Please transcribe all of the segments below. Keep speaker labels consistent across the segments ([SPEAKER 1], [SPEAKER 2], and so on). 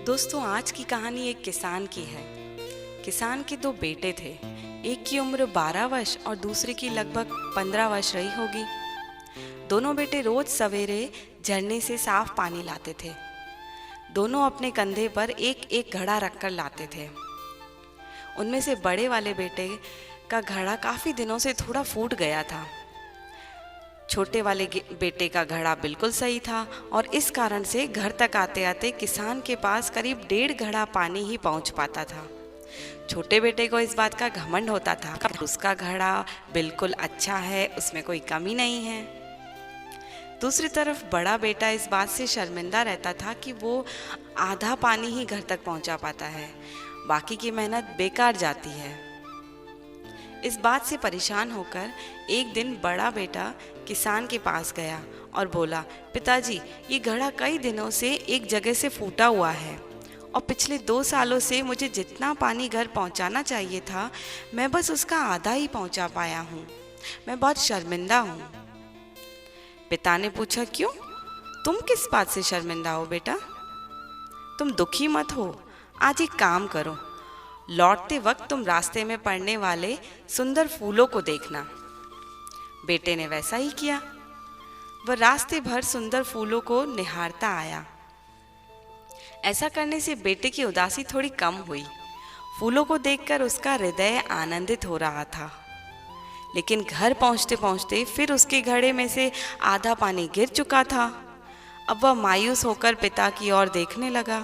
[SPEAKER 1] दोस्तों, आज की कहानी एक किसान की है। किसान के दो बेटे थे। एक की उम्र 12 वर्ष और दूसरे की लगभग 15 वर्ष रही होगी। दोनों बेटे रोज सवेरे झरने से साफ पानी लाते थे। दोनों अपने कंधे पर एक एक घड़ा रखकर लाते थे। उनमें से बड़े वाले बेटे का घड़ा काफी दिनों से थोड़ा फूट गया था। छोटे वाले बेटे का घड़ा बिल्कुल सही था और इस कारण से घर तक आते आते किसान के पास करीब 1.5 घड़ा पानी ही पहुंच पाता था। छोटे बेटे को इस बात का घमंड होता था कि उसका घड़ा बिल्कुल अच्छा है, उसमें कोई कमी नहीं है। दूसरी तरफ बड़ा बेटा इस बात से शर्मिंदा रहता था कि वो आधा पानी ही घर तक पहुंचा पाता है, बाकी की मेहनत बेकार जाती है। इस बात से परेशान होकर एक दिन बड़ा बेटा किसान के पास गया और बोला, पिताजी, ये घड़ा कई दिनों से एक जगह से फूटा हुआ है और पिछले 2 सालों से मुझे जितना पानी घर पहुंचाना चाहिए था, मैं बस उसका आधा ही पहुंचा पाया हूँ। मैं बहुत शर्मिंदा हूँ। पिता ने पूछा, क्यों? तुम किस बात से शर्मिंदा हो बेटा? तुम दुखी मत हो। आज एक काम करो, लौटते वक्त तुम रास्ते में पड़ने वाले सुंदर फूलों को देखना। बेटे ने वैसा ही किया। वह रास्ते भर सुंदर फूलों को निहारता आया। ऐसा करने से बेटे की उदासी थोड़ी कम हुई। फूलों को देखकर उसका हृदय आनंदित हो रहा था। लेकिन घर पहुंचते पहुंचते फिर उसके घड़े में से आधा पानी गिर चुका था। अब वह मायूस होकर पिता की ओर देखने लगा।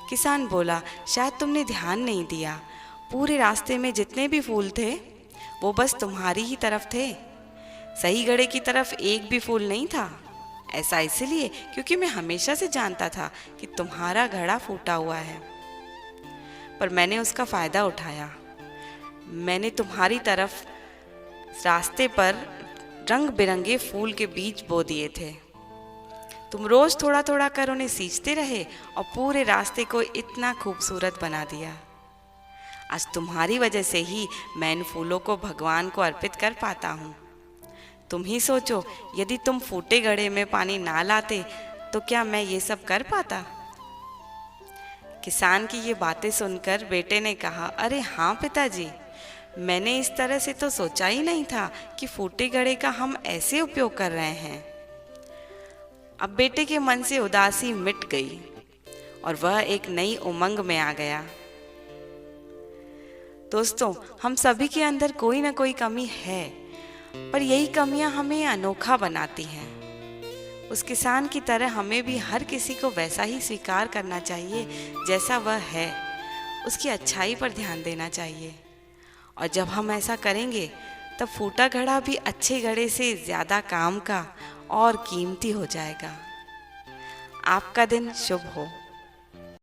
[SPEAKER 1] किसान बोला, शायद तुमने ध्यान नहीं दिया। पूरे रास्ते में जितने भी फूल थे वो बस तुम्हारी ही तरफ थे। सही घड़े की तरफ एक भी फूल नहीं था। ऐसा इसलिए क्योंकि मैं हमेशा से जानता था कि तुम्हारा घड़ा फूटा हुआ है, पर मैंने उसका फायदा उठाया। मैंने तुम्हारी तरफ रास्ते पर रंग बिरंगे फूल के बीज बो दिए थे। तुम रोज थोड़ा थोड़ा कर उन्हें सींचते रहे और पूरे रास्ते को इतना खूबसूरत बना दिया। आज तुम्हारी वजह से ही मैं इन फूलों को भगवान को अर्पित कर पाता हूँ। तुम ही सोचो, यदि तुम फूटे घड़े में पानी ना लाते तो क्या मैं ये सब कर पाता? किसान की ये बातें सुनकर बेटे ने कहा, अरे हाँ पिताजी, मैंने इस तरह से तो सोचा ही नहीं था कि फूटे घड़े का हम ऐसे उपयोग कर रहे हैं। अब बेटे के मन से उदासी मिट गई और वह एक नई उमंग में आ गया। दोस्तों, हम सभी के अंदर कोई ना कोई कमी है, पर यही कमियां हमें अनोखा बनाती हैं। उस किसान की तरह हमें भी हर किसी को वैसा ही स्वीकार करना चाहिए जैसा वह है। उसकी अच्छाई पर ध्यान देना चाहिए और जब हम ऐसा करेंगे तब फूटा घड़ा भी अच्छे घड़े से ज़्यादा काम का और कीमती हो जाएगा। आपका दिन शुभ हो।